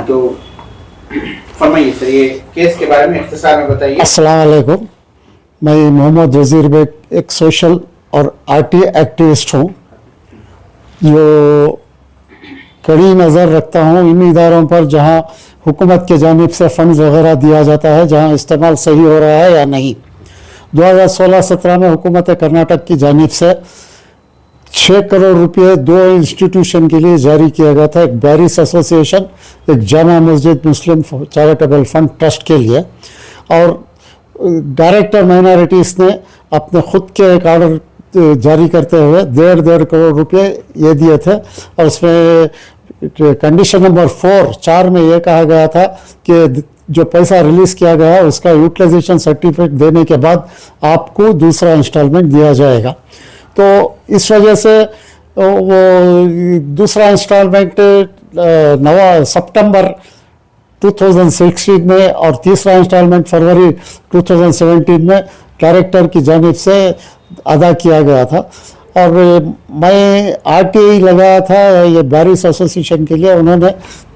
तो फरमाइए सर, ये केस के बारे में इख्तिसार में बताइए। अस्सलाम वालेकुम। मैं मोहम्मद वजीर बेग एक सोशल और आरटी एक्टिविस्ट हूँ जो कड़ी नज़र रखता हूँ इन इदारों पर जहाँ हुकूमत के जानिब से फ़ंड वगैरह दिया जाता है, जहाँ इस्तेमाल सही हो रहा है या नहीं। 2016-17 में हुकूमत कर्नाटक की जानिब से 6 करोड़ रुपये 2 इंस्टीट्यूशन के लिए जारी किया गया था। एक बैरिस एसोसिएशन, एक जामा मस्जिद मुस्लिम चैरिटेबल फंड ट्रस्ट के लिए, और डायरेक्टर माइनॉरिटीज़ ने अपने खुद के एक ऑर्डर जारी करते हुए 1.5 करोड़ रुपये ये दिए थे। और उसमें कंडीशन नंबर 4 में ये कहा गया था कि जो पैसा रिलीज़ किया गया उसका यूटिलाइजेशन सर्टिफिकेट देने के बाद आपको दूसरा इंस्टॉलमेंट दिया जाएगा। तो इस वजह से वो दूसरा इंस्टॉलमेंट 9 सितंबर 2016 में और तीसरा इंस्टॉलमेंट फरवरी 2017 में डायरेक्टर की जानिब से अदा किया गया था। और मैं आरटीआई लगाया था ये बैरिस एसोसिएशन के लिए। उन्होंने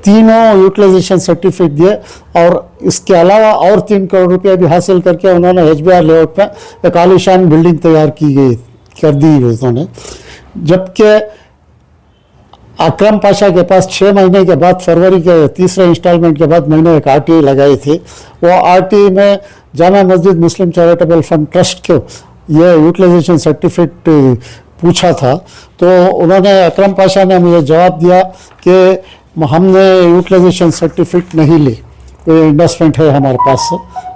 तीनों यूटिलाइजेशन सर्टिफिकेट दिए और इसके अलावा और 3 करोड़ रुपये भी हासिल करके उन्होंने एचबीआर लेआउट में एक आलीशान बिल्डिंग तैयार कर दी उन्होंने। जबकि अकरम पाशा के पास 6 महीने के बाद फरवरी के तीसरे इंस्टॉलमेंट के बाद मैंने एक आरटीआई लगाई थी। वो आरटीआई में जामा मस्जिद मुस्लिम चैरिटेबल फंड ट्रस्ट को ये यूटिलाइजेशन सर्टिफिकेट पूछा था। तो उन्होंने अकरम पाशा ने मुझे जवाब दिया कि हमने यूटिलाइजेशन सर्टिफिकेट नहीं ली, कोई इन्वेस्टमेंट है हमारे पास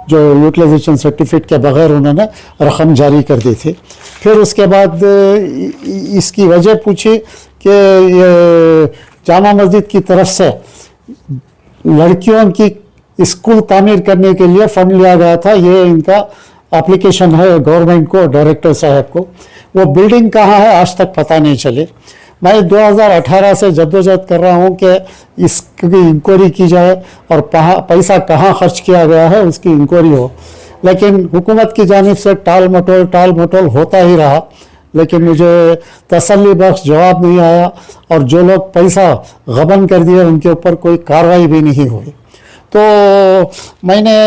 जो यूटिलाइजेशन सर्टिफिकेट के बगैर उन्होंने रकम जारी कर दी थी। फिर उसके बाद इसकी वजह पूछी कि ये जामा मस्जिद की तरफ से लड़कियों की स्कूल तामीर करने के लिए फ़ंड लिया गया था। ये इनका एप्लीकेशन है गवर्नमेंट को, डायरेक्टर साहब को। वो बिल्डिंग कहाँ है आज तक पता नहीं चले। मैं 2018 से जद्दोजहद कर रहा हूँ कि इसकी इंक्वायरी की जाए और पैसा कहाँ खर्च किया गया है उसकी इंक्वायरी हो, लेकिन हुकूमत की जानिब से टाल मटोल होता ही रहा। लेकिन मुझे तसल्ली बख्श जवाब नहीं आया और जो लोग पैसा गबन कर दिए उनके ऊपर कोई कार्रवाई भी नहीं हुई। तो मैंने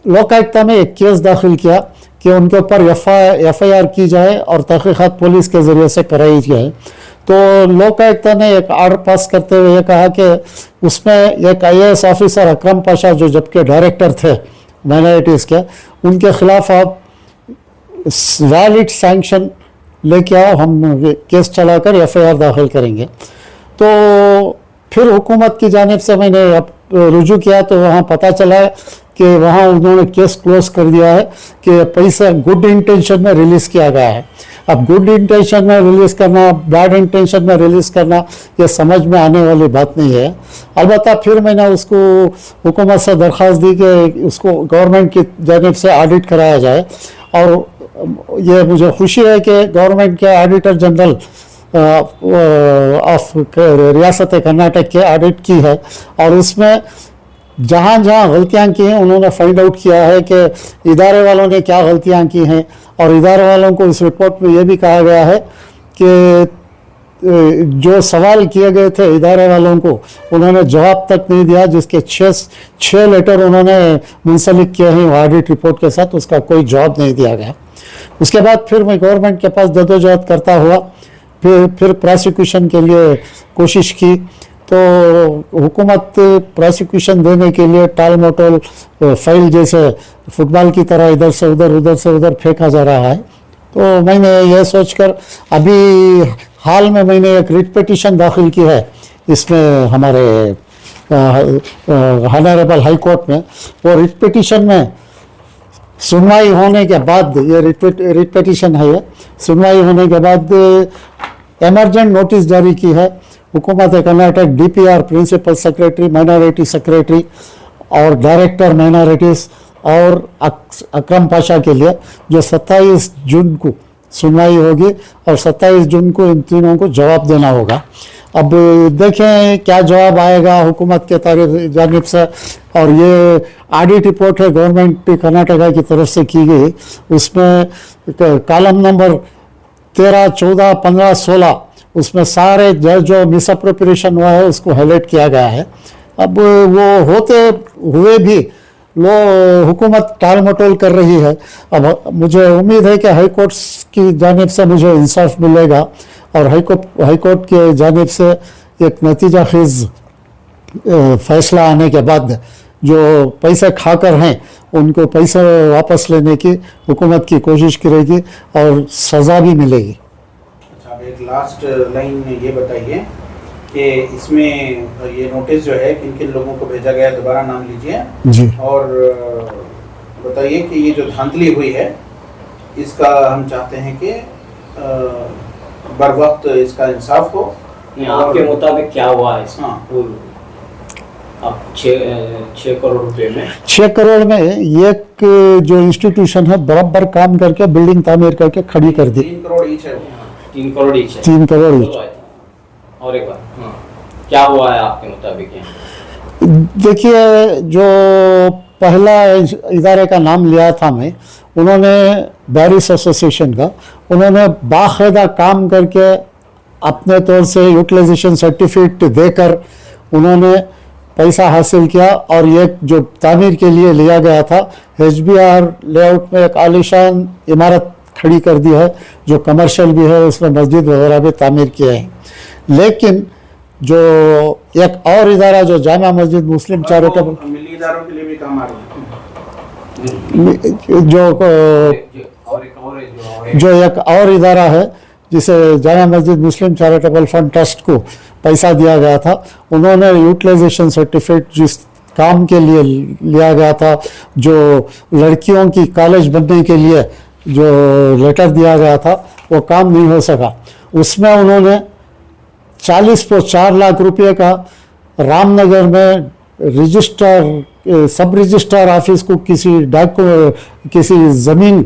लोकायुक्त में एक केस दाखिल किया कि उनके ऊपर एफआईआर की जाए और तहकीकात पुलिस के ज़रिए से कराई जाए। तो लोकायुक्त ने एक आर्डर पास करते हुए कहा कि उसमें एक आईएएस ऑफिसर अकरम पाशा जो जबकि डायरेक्टर थे माइनॉरिटीज़ के, उनके खिलाफ आप वैलिड सैंक्शन लेके आओ, हम केस चलाकर एफआईआर दाखिल करेंगे। तो फिर हुकूमत की जानिब से मैंने रुजू किया तो वहाँ पता चला कि वहाँ उन्होंने केस क्लोज कर दिया है कि पैसा गुड इंटेंशन में रिलीज़ किया गया है। अब गुड इंटेंशन में रिलीज़ करना, बैड इंटेंशन में रिलीज़ करना, ये समझ में आने वाली बात नहीं है। अलबत्ता फिर मैंने उसको हुकूमत से दरख्वास्त दी कि उसको गवर्नमेंट की जानिब से ऑडिट कराया जाए। और ये मुझे खुशी है कि गवर्नमेंट के ऑडिटर जनरल ऑफ रियासत कर्नाटक के ऑडिट की है और उसमें जहाँ जहाँ गलतियाँ की हैं उन्होंने फाइंड आउट किया है कि इदारे वालों ने क्या गलतियाँ की हैं। और इदारे वालों को इस रिपोर्ट में ये भी कहा गया है कि जो सवाल किए गए थे इदारे वालों को उन्होंने जवाब तक नहीं दिया, जिसके 6 लेटर उन्होंने मुंसलिक किए हैं ऑडिट रिपोर्ट के साथ, उसका कोई जवाब नहीं दिया गया। उसके बाद फिर मैं गवर्नमेंट के पास जद्दोजहद करता हुआ फिर प्रोसिक्यूशन के लिए कोशिश की। तो हुकूमत प्रोसिक्यूशन देने के लिए टाल मटोल फाइल जैसे फुटबॉल की तरह इधर से उधर फेंका जा रहा है। तो मैंने यह सोचकर अभी हाल में मैंने एक रिट पिटीशन दाखिल की है इसमें हमारे ऑनरेबल हाई कोर्ट में। वो रिट पिटीशन में सुनवाई होने के बाद, ये रिट पिटीशन है, ये सुनवाई होने के बाद एमरजेंट नोटिस जारी की है हुकूमत Karnataka, DPR principal secretary, minority secretary और डायरेक्टर माइनॉरिटीज़ और अकरम पाशा के लिए, जो 27 जून को सुनवाई होगी और 27 जून को इन तीनों को जवाब देना होगा। अब देखें क्या जवाब आएगा हुकूमत के जानिब से। और ये ऑडिट रिपोर्ट है गवर्नमेंट कर्नाटका की तरफ से की गई, उसमें कॉलम नंबर 13, 14, 15, 16 उसमें सारे जो मिसअप्रोप्रिएशन हुआ है उसको हाईलाइट किया गया है अब वो होते हुए भी लो हुकूमत टाल मटोल कर रही है। अब मुझे उम्मीद है कि हाई कोर्ट की जानिब से मुझे इंसाफ मिलेगा और हाई कोर्ट के जानिब से एक नतीजा खेज फैसला आने के बाद जो पैसे खाकर हैं उनको पैसे वापस लेने की हुकूमत की कोशिश करेगी और सज़ा भी मिलेगी। अच्छा, अब एक लास्ट लाइन में ये बताइए कि इसमें ये नोटिस जो है किन किन लोगों को भेजा गया, दोबारा नाम लीजिए जी। और बताइए कि ये जो धांधली हुई है इसका हम चाहते हैं कि बर वक्त इसका इंसाफ हो। आपके मुताबिक क्या हुआ है इसमें? हाँ। अब 6 करोड़ रुपए में 6 करोड़ में एक जो इंस्टीट्यूशन है बराबर काम करके बिल्डिंग तामीर करके खड़ी कर दी। 3 करोड़ ईच है वो। 3 करोड़ ईच है। 3 करोड़ ईच। और एक बार क्या हुआ है आपके मुताबिक? देखिए, जो पहला इदारे का नाम लिया था मैं, उन्होंने बैरिस एसोसिएशन का, उन्होंने बाकायदा काम करके अपने तौर से यूटिलाइजेशन सर्टिफिकेट देकर उन्होंने पैसा हासिल किया और ये जो तामीर के लिए लिया गया था HBR लेआउट में एक आलीशान इमारत खड़ी कर दी है जो कमर्शियल भी है, उसमें मस्जिद वगैरह भी तामीर किए हैं। लेकिन जो एक और इदारा जो जामा मस्जिद मुस्लिम चैरिटेबल मिली इदारों के लिए भी काम आ रही जो एक और इदारा है जिसे जामा मस्जिद मुस्लिम चैरिटेबल फंड ट्रस्ट को पैसा दिया गया था, उन्होंने यूटिलाइजेशन सर्टिफिकेट जिस काम के लिए लिया गया था, जो लड़कियों की कॉलेज बनने के लिए जो लेटर दिया गया था, वो काम नहीं हो सका। उसमें उन्होंने 4 लाख रुपए का रामनगर में रजिस्ट्रार सब रजिस्ट्रार ऑफिस को किसी ज़मीन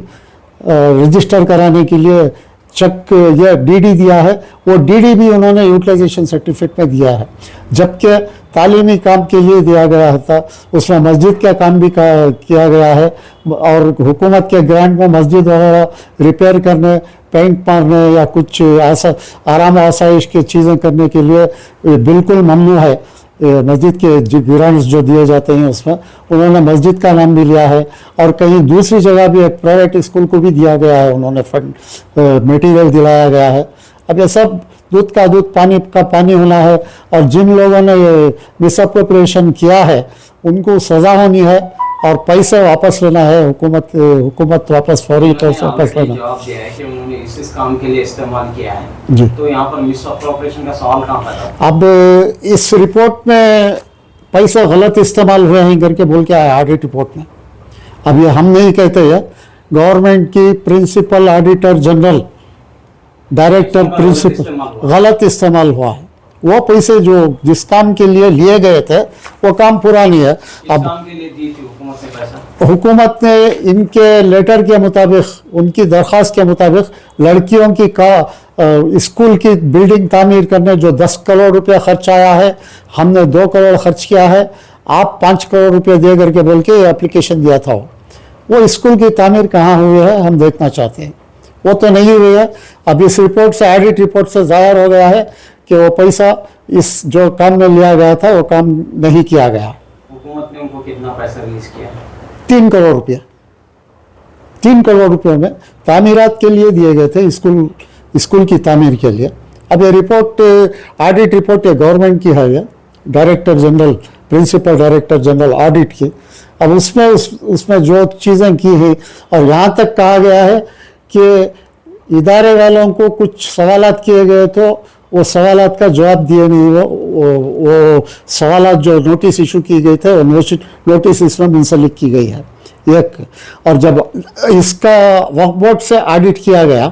रजिस्टर कराने के लिए चेक या डीडी दिया है, वो डीडी भी उन्होंने यूटिलाइजेशन सर्टिफिकेट में दिया है। जबकि तालीमी काम के लिए दिया गया था उसमें मस्जिद का काम भी किया गया है और हुकूमत के ग्रांट में मस्जिद वगैरह रिपेयर करने, पेंट मारने या कुछ ऐसा आराम आसाइश की चीज़ें करने के लिए बिल्कुल ममनू है। मस्जिद के ग्रांट्स जो दिए जाते हैं उसमें उन्होंने मस्जिद का नाम भी लिया है और कहीं दूसरी जगह भी एक प्राइवेट स्कूल को भी दिया गया है, उन्होंने फंड मटेरियल दिलाया गया है। अब ये सब दूध का दूध पानी का पानी होना है और जिन लोगों ने ये मिसअप्रोप्रिएशन किया है उनको सज़ा होनी है और पैसे वापस लेना है। हुकूमत वापस फौरी तौर से वापस लेना। जवाब दिया है कि उन्होंने इस काम के लिए इस्तेमाल किया है जी। तो यहाँ पर मिसअप्रोप्रिएशन का सवाल कहाँ पर है? अब इस रिपोर्ट में पैसे गलत इस्तेमाल हुए हैं करके बोल के आया ऑडिट रिपोर्ट में। अब ये हम नहीं कहते हैं, गवर्नमेंट की principal auditor general director principal गलत इस्तेमाल हुआ है। वो पैसे जो जिस काम के लिए लिए गए थे वो काम पूरा नहीं है। अब काम के लिए दी थी हुकूमत ने पैसा? हुकूमत ने इनके लेटर के मुताबिक, उनकी दरख्वास्त के मुताबिक लड़कियों की स्कूल की बिल्डिंग तामीर करने जो 10 करोड़ रुपया खर्च आया है, हमने 2 करोड़ खर्च किया है, आप 5 करोड़ रुपये दे करके बोल के एप्लीकेशन दिया था। वो स्कूल की तामीर कहाँ हुई है हम देखना चाहते हैं, वो तो नहीं हुई है। अब इस रिपोर्ट से, ऑडिट रिपोर्ट से जाहिर हो गया है कि वो पैसा इस जो काम में लिया गया था वो काम नहीं किया गया। हुकूमत ने उनको कितना पैसा रिलीज किया? 3 करोड़ रुपया 3 करोड़ रुपये में तामीरात के लिए दिए गए थे, स्कूल की तामीर के लिए। अब ये रिपोर्ट, ऑडिट रिपोर्ट ये गवर्नमेंट की है, ये director general, principal director general audit की। अब उसमें जो चीज़ें की हैं और यहाँ तक कहा गया है कि इदारे वालों को कुछ सवालात किए गए तो वो सवालात का जवाब दिए नहीं। वो सवालात जो नोटिस इशू की गई थे वो नोटिस इसमें मुंसलिक की गई है एक। और जब इसका वक्फ बोर्ड से ऑडिट किया गया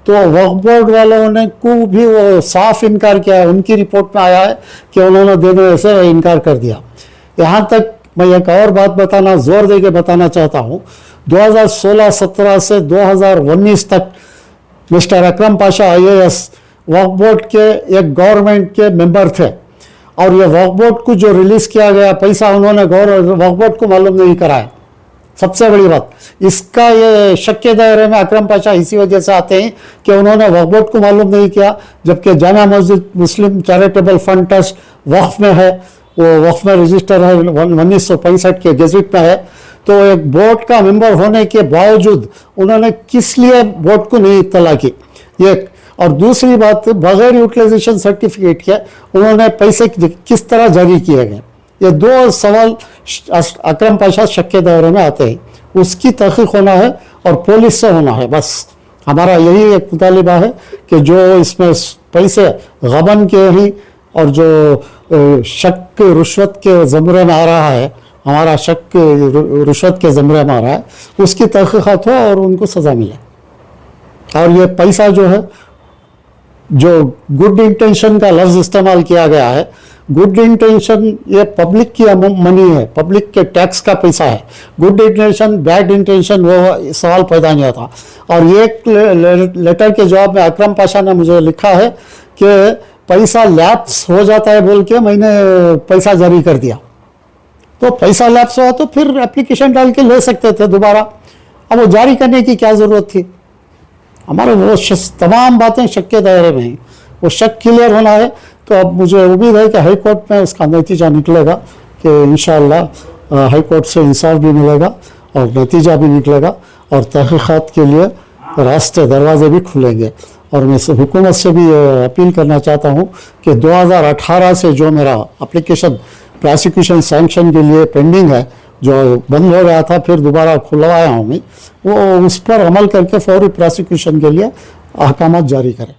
तो वक्फ बोर्ड वालों ने को भी वो साफ इनकार किया है। उनकी रिपोर्ट में आया है कि उन्होंने देने से इनकार कर दिया। यहाँ तक मैं एक और बात बताना, जोर दे के बताना चाहता हूँ, 2016-17 से 2019 तक मिस्टर अकरम पाशा IAS वक्फ बोर्ड के एक गवर्नमेंट के मेंबर थे और ये वक्फ बोर्ड को जो रिलीज किया गया पैसा उन्होंने वक्फ बोर्ड को मालूम नहीं कराया। सबसे बड़ी बात, इसका ये शक के दायरे में अकरम पाशा इसी वजह से आते हैं कि उन्होंने वक्फ बोर्ड को मालूम नहीं किया, जबकि जामा मस्जिद मुस्लिम चैरिटेबल फंड ट्रस्ट वक्फ में है वो वक्फ में रजिस्टर है 1965 के गेजेट में है। तो एक बोर्ड का मेंबर होने के बावजूद उन्होंने किस लिए बोर्ड को नहीं इत्तला की, एक। और दूसरी बात, बगैर यूटिलाइजेशन सर्टिफिकेट के उन्होंने पैसे किस तरह जारी किए गए, ये दो सवाल अकरम पाशा शक के दायरे में आते हैं। उसकी तहकीक होना है और पुलिस से होना है, बस हमारा यही एक मुतालिबा है कि जो इसमें पैसे गबन के ही और जो शक रुश्वत के ज़मरे में आ रहा है, हमारा शक रुश्वत के ज़मरे में आ रहा है, उसकी तहकीक़ात हो और उनको सज़ा मिले। और ये पैसा जो है, जो गुड इंटेंशन का लफ्ज़ इस्तेमाल किया गया है, गुड इंटेंशन ये पब्लिक की मनी है, पब्लिक के टैक्स का पैसा है। गुड इंटेंशन बैड इंटेंशन वो सवाल पैदा नहीं होता। और एक लेटर के जवाब में अकरम पाशा ने मुझे लिखा है कि पैसा लैप्स हो जाता है बोल के मैंने पैसा जारी कर दिया। तो पैसा लैप्स हुआ तो फिर एप्लीकेशन डाल के ले सकते थे दोबारा, अब वो जारी करने की क्या ज़रूरत थी। हमारे वो तमाम बातें शक के दायरे में हैं, वो शक क्लियर होना है। तो अब मुझे उम्मीद है कि हाई कोर्ट में उसका नतीजा निकलेगा कि इंशाअल्लाह हाई कोर्ट से इंसाफ भी मिलेगा और नतीजा भी निकलेगा और तहकीक़ात के लिए रास्ते दरवाजे भी खुलेंगे। और मैं हुकूमत से भी अपील करना चाहता हूँ कि 2018 से जो मेरा एप्लीकेशन प्रोसिक्यूशन सैंक्शन के लिए पेंडिंग है, जो बंद हो गया था फिर दोबारा खुलवाया हूँ मैं, वो उस पर अमल करके फौरी प्रोसिक्यूशन के लिए अहकामात जारी करें।